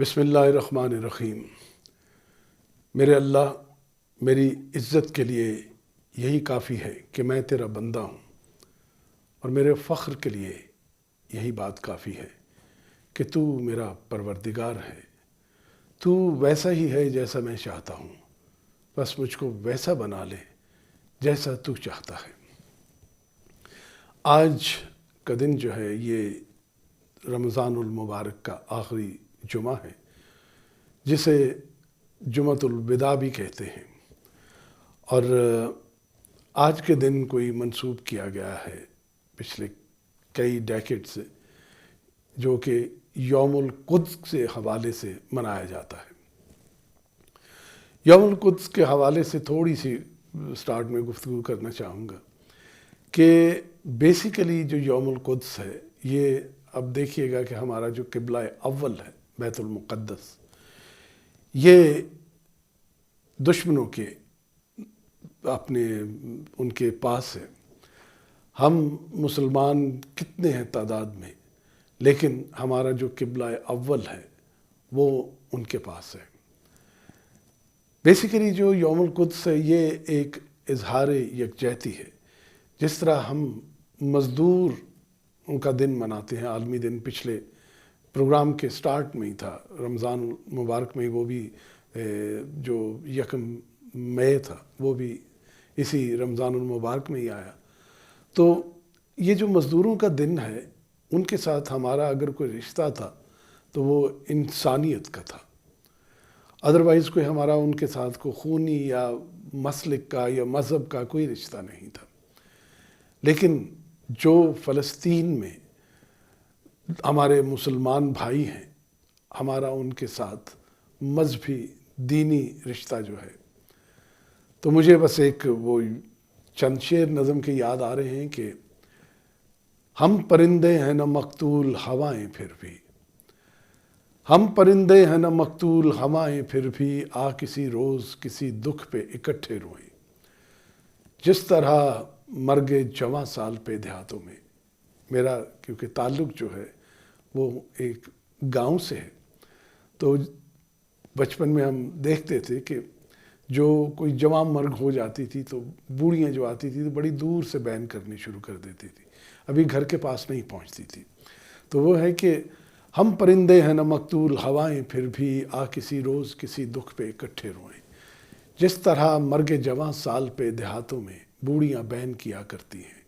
بسم اللہ الرحمن الرحیم۔ میرے اللہ، میری عزت کے لیے یہی کافی ہے کہ میں تیرا بندہ ہوں، اور میرے فخر کے لیے یہی بات کافی ہے کہ تو میرا پروردگار ہے۔ تو ویسا ہی ہے جیسا میں چاہتا ہوں، بس مجھ کو ویسا بنا لے جیسا تو چاہتا ہے۔ آج کا دن جو ہے یہ رمضان المبارک کا آخری جمعہ ہے، جسے جمعۃ الوداع بھی کہتے ہیں، اور آج کے دن کوئی منسوب کیا گیا ہے پچھلے کئی ڈیکیڈ سے، جو کہ یوم القدس کے حوالے سے منایا جاتا ہے۔ یوم القدس کے حوالے سے تھوڑی سی سٹارٹ میں گفتگو کرنا چاہوں گا کہ بیسیکلی جو یوم القدس ہے، یہ اب دیکھیے گا کہ ہمارا جو قبلہ اول ہے بیت المقدس، یہ دشمنوں کے ان کے پاس ہے۔ ہم مسلمان کتنے ہیں تعداد میں، لیکن ہمارا جو قبلہ اول ہے وہ ان کے پاس ہے۔ بیسیکلی جو یوم القدس ہے یہ ایک اظہار یکجہتی ہے۔ جس طرح ہم مزدور ان کا دن مناتے ہیں، عالمی دن پچھلے پروگرام کے سٹارٹ میں ہی تھا، رمضان مبارک میں وہ بھی جو 1 مئی تھا وہ بھی اسی رمضان المبارک میں ہی آیا۔ تو یہ جو مزدوروں کا دن ہے، ان کے ساتھ ہمارا اگر کوئی رشتہ تھا تو وہ انسانیت کا تھا، ادروائز کوئی ہمارا ان کے ساتھ کوئی خونی یا مسلک کا یا مذہب کا کوئی رشتہ نہیں تھا۔ لیکن جو فلسطین میں ہمارے مسلمان بھائی ہیں، ہمارا ان کے ساتھ مذہبی دینی رشتہ جو ہے، تو مجھے بس ایک وہ چند شعر نظم کے یاد آ رہے ہیں کہ ہم پرندے ہیں نہ مقتول ہوائیں پھر بھی، ہم پرندے ہیں نہ مقتول ہوائیں پھر بھی، آ کسی روز کسی دکھ پہ اکٹھے روئیں، جس طرح مرگ جواں سال پہ دیہاتوں میں۔ میرا کیونکہ تعلق جو ہے وہ ایک گاؤں سے ہے، تو بچپن میں ہم دیکھتے تھے کہ جو کوئی جواں مرگ ہو جاتی تھی تو بوڑھیاں جو آتی تھی تو بڑی دور سے بین کرنی شروع کر دیتی تھی، ابھی گھر کے پاس نہیں پہنچتی تھی۔ تو وہ ہے کہ ہم پرندے ہیں نہ مقتول ہوائیں پھر بھی، آ کسی روز کسی دکھ پہ اکٹھے روئیں، جس طرح مرگ جواں سال پہ دیہاتوں میں بوڑھیاں بین کیا کرتی ہیں،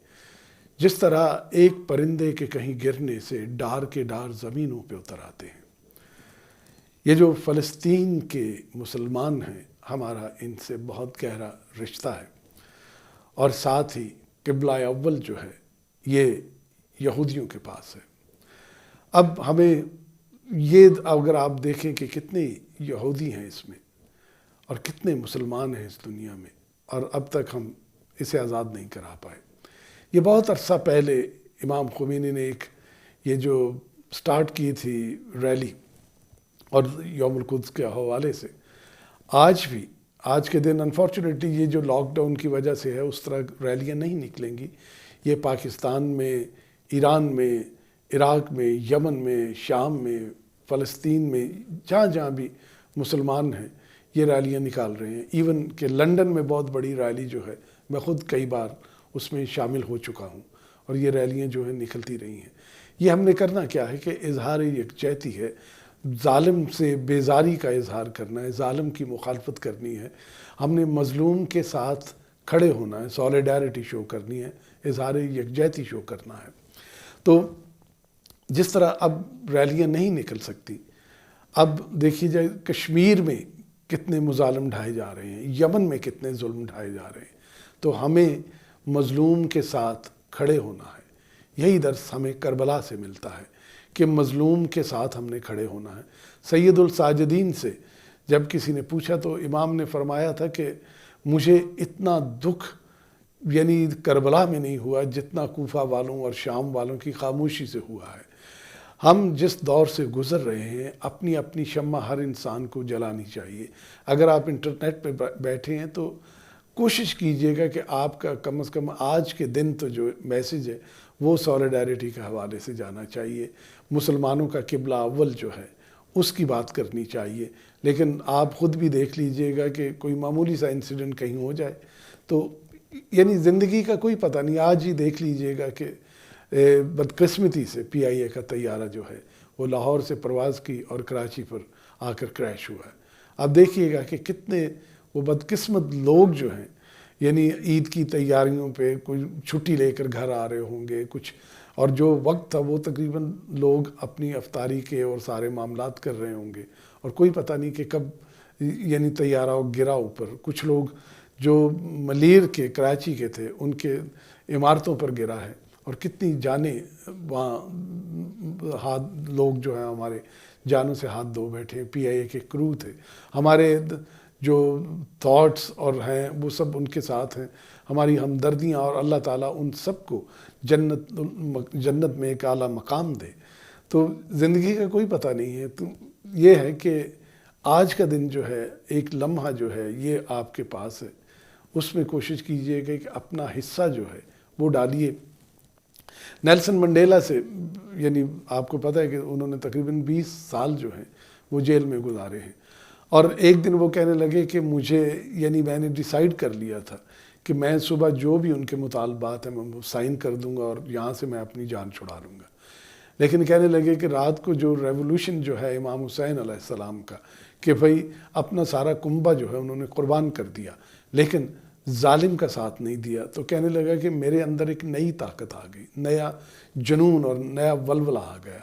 جس طرح ایک پرندے کے کہیں گرنے سے ڈار کے ڈار زمینوں پہ اتر آتے ہیں۔ یہ جو فلسطین کے مسلمان ہیں، ہمارا ان سے بہت گہرا رشتہ ہے، اور ساتھ ہی قبلہ اول جو ہے یہ یہودیوں کے پاس ہے۔ اب ہمیں یہ اگر آپ دیکھیں کہ کتنے یہودی ہیں اس میں اور کتنے مسلمان ہیں اس دنیا میں، اور اب تک ہم اسے آزاد نہیں کرا پائے۔ یہ بہت عرصہ پہلے امام خمینی نے یہ جو سٹارٹ کی تھی ریلی، اور یوم القدس کے حوالے سے آج کے دن انفارچونیٹلی یہ جو لاک ڈاؤن کی وجہ سے ہے، اس طرح ریلیاں نہیں نکلیں گی۔ یہ پاکستان میں، ایران میں، عراق میں، یمن میں، شام میں، فلسطین میں، جہاں جہاں بھی مسلمان ہیں یہ ریلیاں نکال رہے ہیں۔ ایون کہ لندن میں بہت بڑی ریلی جو ہے، میں خود کئی بار اس میں شامل ہو چکا ہوں، اور یہ ریلیاں جو ہیں نکلتی رہی ہیں۔ یہ ہم نے کرنا کیا ہے کہ اظہار یکجہتی ہے، ظالم سے بیزاری کا اظہار کرنا ہے، ظالم کی مخالفت کرنی ہے، ہم نے مظلوم کے ساتھ کھڑے ہونا ہے، سولیڈیرٹی شو کرنی ہے، اظہار یکجہتی شو کرنا ہے۔ تو جس طرح اب ریلیاں نہیں نکل سکتی، اب دیکھیے جائے کشمیر میں کتنے مظالم ڈھائے جا رہے ہیں، یمن میں کتنے ظلم ڈھائے جا رہے ہیں، تو ہمیں مظلوم کے ساتھ کھڑے ہونا ہے۔ یہی درس ہمیں کربلا سے ملتا ہے کہ مظلوم کے ساتھ ہم نے کھڑے ہونا ہے۔ سید الساجدین سے جب کسی نے پوچھا تو امام نے فرمایا تھا کہ مجھے اتنا دکھ یعنی کربلا میں نہیں ہوا جتنا کوفہ والوں اور شام والوں کی خاموشی سے ہوا ہے۔ ہم جس دور سے گزر رہے ہیں، اپنی اپنی شمع ہر انسان کو جلانی چاہیے۔ اگر آپ انٹرنیٹ پہ بیٹھے ہیں تو کوشش کیجئے گا کہ آپ کا کم از کم آج کے دن تو جو میسیج ہے وہ سولیڈیرٹی کے حوالے سے جانا چاہیے۔ مسلمانوں کا قبلہ اول جو ہے اس کی بات کرنی چاہیے. لیکن آپ خود بھی دیکھ لیجئے گا کہ کوئی معمولی سا انسیڈنٹ کہیں ہو جائے تو یعنی زندگی کا کوئی پتہ نہیں. آج ہی دیکھ لیجئے گا کہ بدقسمتی سے PIA کا طیارہ جو ہے وہ لاہور سے پرواز کی اور کراچی پر آ کر کریش ہوا ہے. آپ دیکھیے گا کہ کتنے وہ بدقسمت لوگ جو ہیں یعنی عید کی تیاریوں پہ کوئی چھٹی لے کر گھر آ رہے ہوں گے کچھ، اور جو وقت تھا وہ تقریباً لوگ اپنی افطاری کے اور سارے معاملات کر رہے ہوں گے، اور کوئی پتہ نہیں کہ کب یعنی طیارہ گرا اوپر. کچھ لوگ جو ملیر کے کراچی کے تھے ان کے عمارتوں پر گرا ہے، اور کتنی جانیں وہاں لوگ جو ہیں ہمارے جانوں سے ہاتھ دھو بیٹھے. PIA کے کرو تھے. ہمارے جو تھاٹس اور ہیں وہ سب ان کے ساتھ ہیں. ہماری ہمدردیاں، اور اللہ تعالیٰ ان سب کو جنت میں ایک اعلیٰ مقام دے. تو زندگی کا کوئی پتہ نہیں ہے. تو یہ ہے کہ آج کا دن جو ہے، ایک لمحہ جو ہے یہ آپ کے پاس ہے، اس میں کوشش کیجئے کہ اپنا حصہ جو ہے وہ ڈالیے. نیلسن منڈیلا سے یعنی آپ کو پتہ ہے کہ انہوں نے تقریباً 20 سال جو ہیں وہ جیل میں گزارے ہیں، اور ایک دن وہ کہنے لگے کہ مجھے یعنی میں نے ڈیسائیڈ کر لیا تھا کہ میں صبح جو بھی ان کے مطالبات ہیں میں وہ سائن کر دوں گا اور یہاں سے میں اپنی جان چھڑا لوں گا. لیکن کہنے لگے کہ رات کو جو ریولوشن جو ہے امام حسین علیہ السلام کا، کہ بھئی اپنا سارا کنبہ جو ہے انہوں نے قربان کر دیا لیکن ظالم کا ساتھ نہیں دیا، تو کہنے لگا کہ میرے اندر ایک نئی طاقت آ گئی، نیا جنون اور نیا ولولہ آ گیا.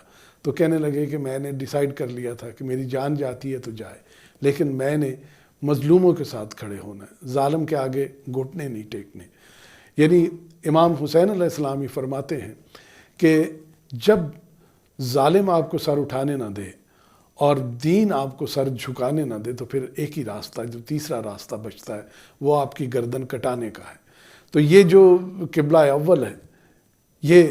تو کہنے لگے کہ میں نے ڈیسائیڈ کر لیا تھا کہ میری جان جاتی ہے تو جائے، لیکن میں نے مظلوموں کے ساتھ کھڑے ہونا ہے، ظالم کے آگے گھٹنے نہیں ٹیکنے. یعنی امام حسین علیہ السلام ہی فرماتے ہیں کہ جب ظالم آپ کو سر اٹھانے نہ دے اور دین آپ کو سر جھکانے نہ دے تو پھر ایک ہی راستہ، جو تیسرا راستہ بچتا ہے وہ آپ کی گردن کٹانے کا ہے. تو یہ جو قبلہ اول ہے، یہ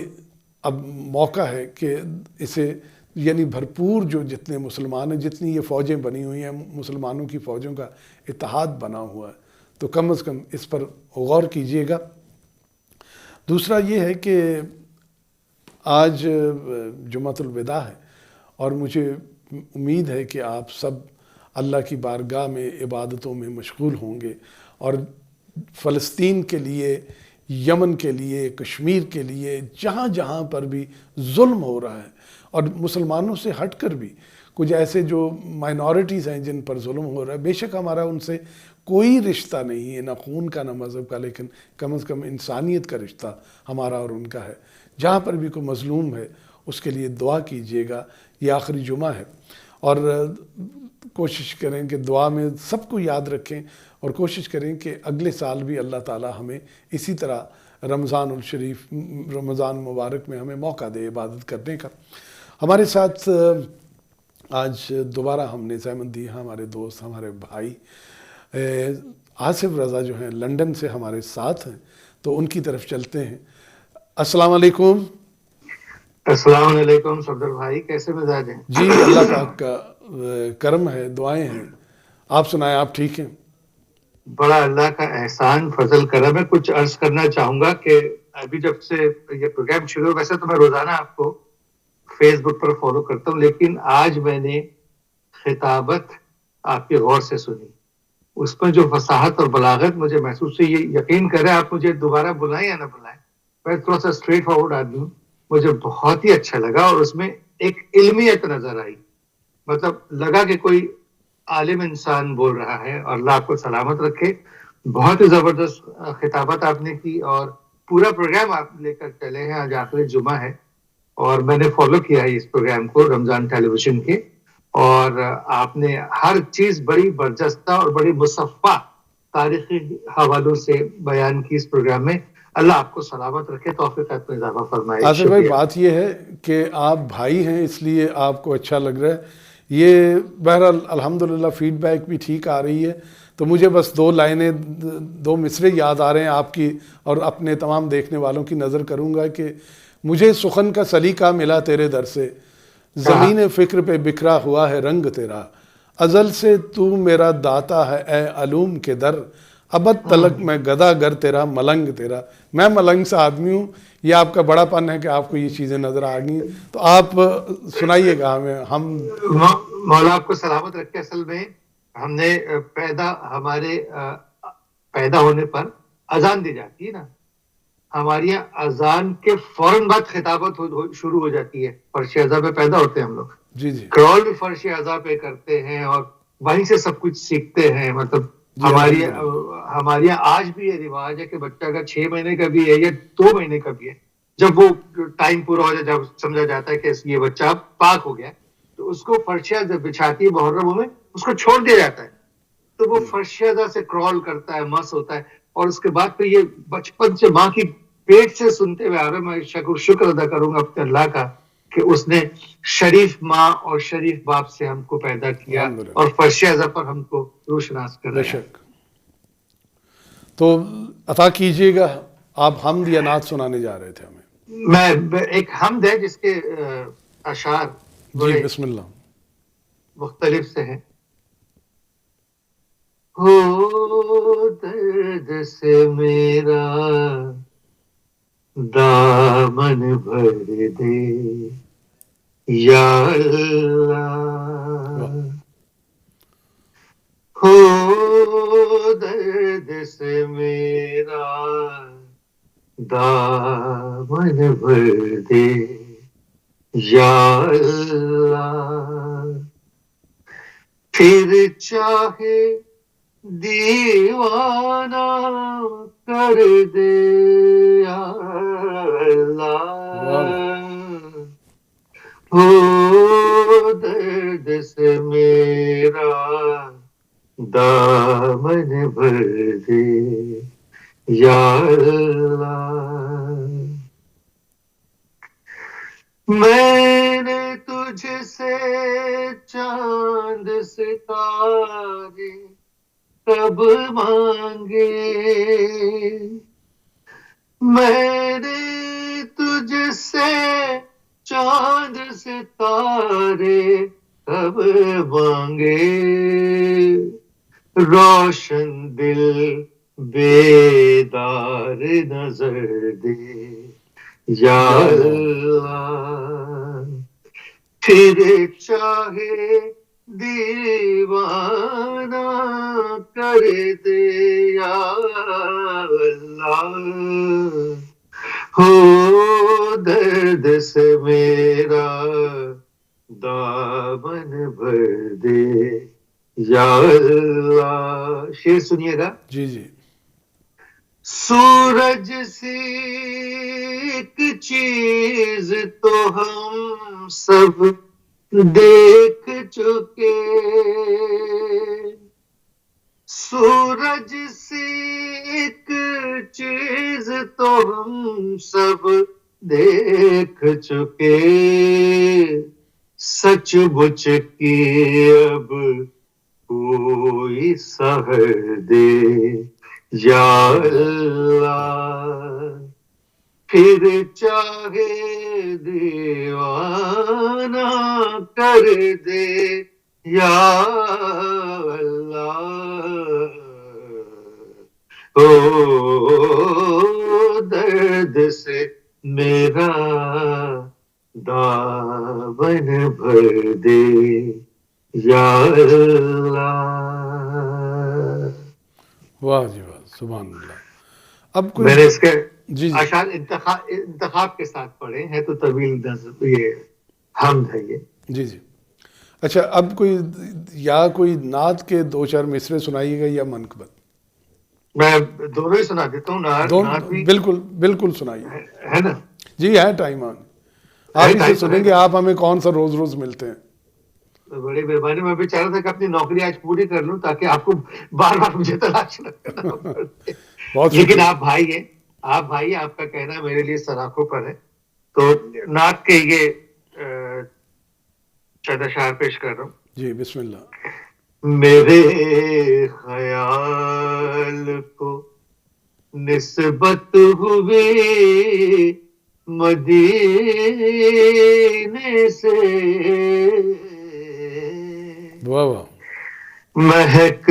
اب موقع ہے کہ اسے یعنی بھرپور جو جتنے مسلمان ہیں، جتنی یہ فوجیں بنی ہوئی ہیں، مسلمانوں کی فوجوں کا اتحاد بنا ہوا ہے، تو کم از کم اس پر غور کیجئے گا. دوسرا یہ ہے کہ آج جمعۃ الوداع ہے، اور مجھے امید ہے کہ آپ سب اللہ کی بارگاہ میں عبادتوں میں مشغول ہوں گے، اور فلسطین کے لیے، یمن کے لیے، کشمیر کے لیے، جہاں جہاں پر بھی ظلم ہو رہا ہے، اور مسلمانوں سے ہٹ کر بھی کچھ ایسے جو مائنورٹیز ہیں جن پر ظلم ہو رہا ہے، بے شک ہمارا ان سے کوئی رشتہ نہیں ہے، نہ خون کا نہ مذہب کا، لیکن کم از کم انسانیت کا رشتہ ہمارا اور ان کا ہے. جہاں پر بھی کوئی مظلوم ہے اس کے لیے دعا کیجئے گا. یہ آخری جمعہ ہے، اور کوشش کریں کہ دعا میں سب کو یاد رکھیں، اور کوشش کریں کہ اگلے سال بھی اللہ تعالی ہمیں اسی طرح رمضان الشریف، رمضان مبارک میں ہمیں موقع دے عبادت کرنے کا. ہمارے ساتھ آج دوبارہ ہم نے زحمت دی ہے ہمارے دوست، ہمارے بھائی آصف رضا جو ہیں لنڈن سے ہمارے ساتھ ہیں، تو ان کی طرف چلتے ہیں. السلام علیکم. السلام علیکم صفدر بھائی، کیسے مزاج ہیں؟ جی اللہ پاک کا کرم ہے، دعائیں ہیں. آپ سنائیں، آپ ٹھیک ہیں؟ بڑا اللہ کا احسان فضل کرم ہے. کچھ عرض کرنا چاہوں گا کہ ابھی جب سے یہ پروگرام شروع ہو، ویسے تو میں روزانہ آپ کو فیس بک پر فالو کرتا ہوں، لیکن آج میں نے خطابت آپ کی غور سے سنی. اس میں جو فصاحت اور بلاغت مجھے محسوس ہوئی، یہ یقین کریں آپ مجھے دوبارہ بلائیں یا نہ بلائیں، میں تھوڑا سا اسٹریٹ فارورڈ آدمی ہوں، مجھے بہت ہی اچھا لگا، اور اس میں ایک علمیت نظر آئی. مطلب لگا کہ کوئی عالم انسان بول رہا ہے، اور اللہ آپ کو سلامت رکھے. بہت ہی زبردست خطابت آپ نے کی، اور پورا پروگرام آپ لے کر چلے ہیں. آج آخری جمعہ ہے، اور میں نے فالو کیا ہے اس پروگرام کو رمضان ٹیلی ویژن کے، اور آپ نے ہر چیز بڑی برجستہ اور بڑی مصفہ تاریخی حوالوں سے بیان کی اس پروگرام میں. اللہ آپ کو سلامت رکھے، توفیقات میں اضافہ فرمائے. آصف بھائی، بات یہ ہے کہ آپ بھائی ہیں اس لیے آپ کو اچھا لگ رہا ہے. یہ بہرحال الحمدللہ فیڈ بیک بھی ٹھیک آ رہی ہے. تو مجھے بس 2 لائنیں، 2 مصرے یاد آ رہے ہیں آپ کی، اور اپنے تمام دیکھنے والوں کی نظر کروں گا کہ مجھے سخن کا سلیقہ ملا تیرے در سے، زمین فکر پہ بکھرا ہوا ہے رنگ تیرا، ازل سے تو میرا داتا ہے اے علوم کے در، ابد تلک میں گدا گر تیرا ملنگ تیرا. میں ملنگ سا آدمی ہوں. یہ آپ کا بڑا پن ہے کہ آپ کو یہ چیزیں نظر آ گئیں. تو آپ سنائیے گا ہمیں. ہم مولا آپ کو سلامت رکھے. اصل میں ہم نے ہمارے پیدا ہونے پر اذان دی جاتی ہے نا, ہماری یہاں اذان کے فوراً بعد خطابت شروع ہو جاتی ہے. فرش اذا پہ پیدا ہوتے ہیں ہم لوگ. جی جی کرول بھی فرش اذا پہ کرتے ہیں اور وہیں سے سب کچھ سیکھتے ہیں. مطلب ہمارے یہاں آج بھی یہ رواج ہے کہ بچہ اگر 6 مہینے کا بھی ہے یا 2 مہینے کا بھی ہے, جب وہ ٹائم پورا ہو جائے, جب سمجھا جاتا ہے کہ یہ بچہ پاک ہو گیا, تو اس کو فرشہ جب بچھاتی ہے محرم میں, اس کو چھوڑ دیا جاتا ہے. تو وہ فرشہ سے کرال کرتا ہے, مس ہوتا ہے. اور اس کے بعد پھر یہ بچپن سے ماں کی پیٹ سے سنتے ہوئے آ رہا ہے. میں شکر ادا کروں گا اپنے اللہ کا کہ اس نے شریف ماں اور شریف باپ سے ہم کو پیدا کیا اور فرش اعضا پر ہم کو روشناس کر بے شک. تو عطا کیجیے گا, آپ حمد یا نعت سنانے جا رہے تھے ہمیں. میں ایک حمد ہے جس کے اشعار جی بسم اللہ. مختلف سے ہیں. ہو درد سے میرا دامن بھر دے یا اللہ, ہو درد سے میرا دامن بھر دے یا اللہ, پھر چاہے دیوانہ کر دے یا اللہ, ہو درد سے میرا دامن بھر دے یا اللہ. میں نے تجھ سے چاند ستارے کب مانگے, میں نے تجھ سے چاند ستارے کب مانگے, روشن دل بیدار نظر دے یا اللہ, پھر چاہے دیوانہ کر دے یا اللہ, ہو درد سے میرا دامن بھر دے یا اللہ. شعر سنیے گا. جی جی. سورج سی ایک چیز تو ہم سب دیکھ چکے, سورج سی ایک چیز تو ہم سب دیکھ چکے, سچ مچ کی اب کوئی سحر دے یا اللہ, پھر چاہے دیوانہ کر دے یا اللہ, او درد سے میرا دامن بھر دے یا اللہ. واہ جی واہ, سبحان اللہ. اب کوئی میں نے اس کے جی جی اشعار انتخاب کے ساتھ پڑھے ہیں, تو طویل نظم یہ حمد ہے یہ. جی جی. اچھا, اب کوئی نعت کے 2-4 مصرے سنائیے گا یا منقبت؟ میں دونوں ہی سنا دیتا ہوں. نعت بھی بالکل بالکل سنائیے. ہے نا. جی ہے ٹائم آن, آپ اسے سنیں گے. آپ ہمیں کون سا روز روز ملتے ہیں. بڑی مہربانی. میں بھی چاہ رہا تھا کہ اپنی نوکری آج پوری کر لوں تاکہ آپ کو بار بار مجھے تلاش نہ کرنا پڑے. لیکن آپ بھائی ہیں, آپ کا کہنا میرے لیے سراخوں پر ہے. تو نعت کے یہ چند اشعار پیش کر رہا ہوں. جی بسم اللہ. میرے خیال کو نسبت ہوئی مدینے سے, واہ واہ. مہک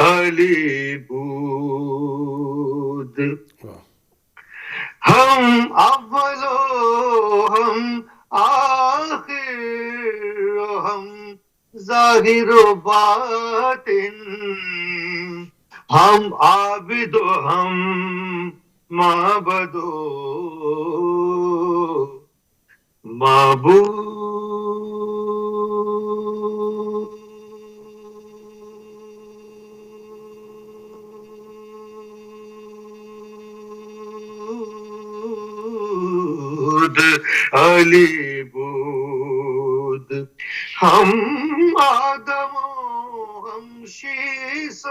علی بود. ہم اول و ہم آخر و ہم ظاہر و باطن, ہم عابد و ہم معبد و معبود علی بود. ہم آدم و ہم شیس و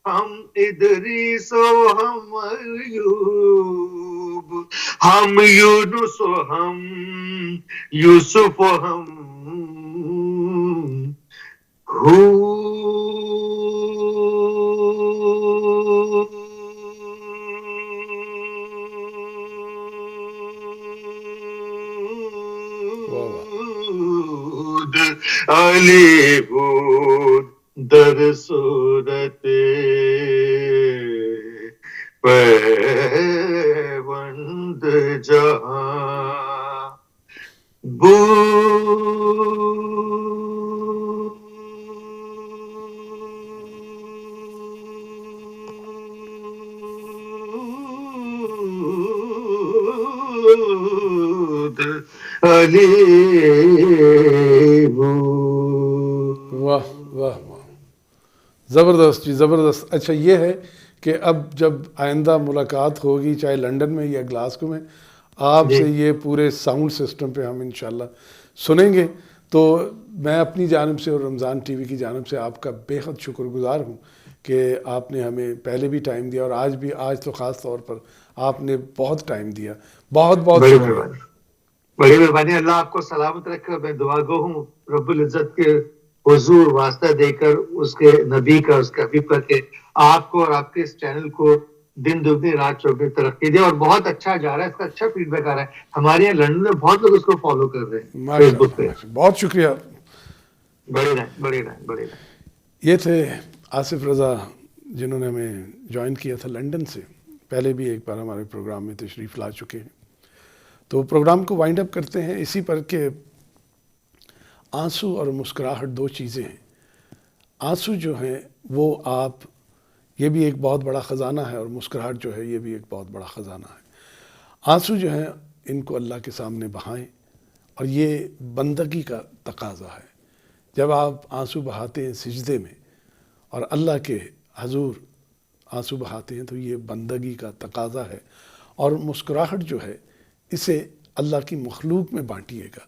ہم ادریس و ہم ایوب, ہم یونس و ہم یوسف و ہم ہود علی بود. در صورت پیوند جہاں بود علی بود. واہ واہ واہ, زبردست جی زبردست. اچھا یہ ہے کہ اب جب آئندہ ملاقات ہوگی چاہے لنڈن میں یا گلاسکو میں, آپ سے یہ پورے ساؤنڈ سسٹم پہ ہم انشاءاللہ سنیں گے. تو میں اپنی جانب سے اور رمضان ٹی وی کی جانب سے آپ کا بے حد شکر گزار ہوں کہ آپ نے ہمیں پہلے بھی ٹائم دیا اور آج بھی, آج تو خاص طور پر آپ نے بہت ٹائم دیا. بہت بہت شکریہ. بڑی مہربانی. اللہ آپ کو سلامت رکھے. میں دعا گو ہوں رب العزت کے حضور واسطہ دے کر, اس کے نبی کا, اس کے حبیب کا, کہ آپ کو اور آپ کے اس چینل کو دن دگنی رات چوگنی ترقی دے. اور بہت اچھا جا رہا ہے, اس کا اچھا فیڈ بیک آ رہا ہے. ہمارے یہاں لندن میں بہت لوگ اس کو فالو کر رہے ہیں فیس بک پہ. بہت شکریہ. بڑے رہیں بڑے رہیں بڑے رہیں. یہ تھے آصف رضا جنہوں نے ہمیں جوائن کیا تھا لنڈن سے. پہلے بھی ایک بار ہمارے پروگرام میں تشریف لا چکے ہیں. تو پروگرام کو وائنڈ اپ کرتے ہیں اسی پر کہ آنسو اور مسکراہٹ دو چیزیں ہیں. آنسو جو ہیں وہ آپ, یہ بھی ایک بہت بڑا خزانہ ہے, اور مسکراہٹ جو ہے یہ بھی ایک بہت بڑا خزانہ ہے. آنسو جو ہیں ان کو اللہ کے سامنے بہائیں, اور یہ بندگی کا تقاضا ہے. جب آپ آنسو بہاتے ہیں سجدے میں اور اللہ کے حضور آنسو بہاتے ہیں تو یہ بندگی کا تقاضا ہے. اور مسکراہٹ جو ہے اسے اللہ کی مخلوق میں بانٹیے گا.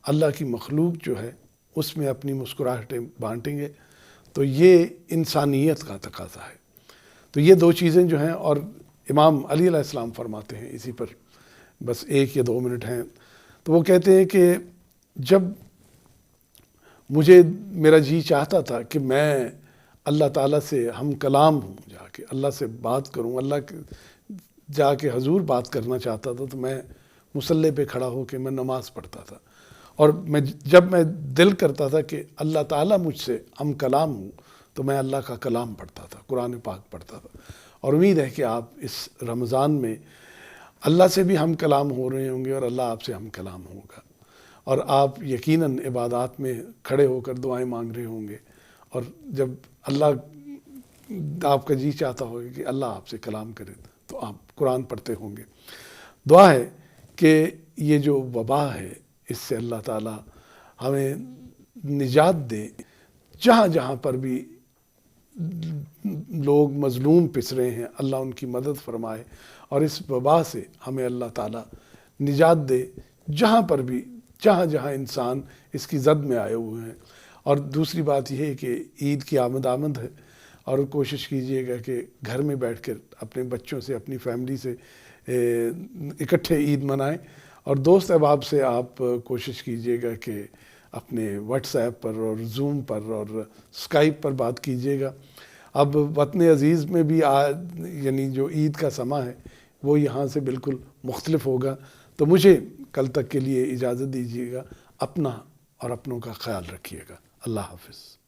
اللہ کی مخلوق جو ہے اس میں اپنی مسکراہٹیں بانٹیں گے تو یہ انسانیت کا تقاضا ہے. تو یہ دو چیزیں جو ہیں, اور امام علی علیہ السلام فرماتے ہیں, اسی پر بس 1 یا 2 منٹ ہیں, تو وہ کہتے ہیں کہ جب مجھے میرا جی چاہتا تھا کہ میں اللہ تعالیٰ سے ہم کلام ہوں, جا کے اللہ سے بات کروں, اللہ کے جا کے حضور بات کرنا چاہتا تھا, تو میں مصلی پہ کھڑا ہو کے میں نماز پڑھتا تھا. اور جب میں دل کرتا تھا کہ اللہ تعالیٰ مجھ سے ہم کلام ہوں تو میں اللہ کا کلام پڑھتا تھا, قرآن پاک پڑھتا تھا. اور امید ہے کہ آپ اس رمضان میں اللہ سے بھی ہم کلام ہو رہے ہوں گے اور اللہ آپ سے ہم کلام ہوگا, اور آپ یقیناً عبادات میں کھڑے ہو کر دعائیں مانگ رہے ہوں گے. اور جب اللہ آپ کا جی چاہتا ہوگا کہ اللہ آپ سے کلام کرے تو آپ قرآن پڑھتے ہوں گے. دعا ہے کہ یہ جو وبا ہے اس سے اللہ تعالیٰ ہمیں نجات دے. جہاں جہاں پر بھی لوگ مظلوم پس رہے ہیں اللہ ان کی مدد فرمائے, اور اس وبا سے ہمیں اللہ تعالیٰ نجات دے جہاں پر بھی, جہاں جہاں انسان اس کی زد میں آئے ہوئے ہیں. اور دوسری بات یہ ہے کہ عید کی آمد ہے, اور کوشش کیجئے گا کہ گھر میں بیٹھ کر اپنے بچوں سے, اپنی فیملی سے اکٹھے عید منائیں. اور دوست احباب سے آپ کوشش کیجئے گا کہ اپنے واٹس ایپ پر اور زوم پر اور اسکائپ پر بات کیجئے گا. اب وطن عزیز میں بھی یعنی جو عید کا سماں ہے وہ یہاں سے بالکل مختلف ہوگا. تو مجھے کل تک کے لیے اجازت دیجیے گا. اپنا اور اپنوں کا خیال رکھیے گا. اللہ حافظ.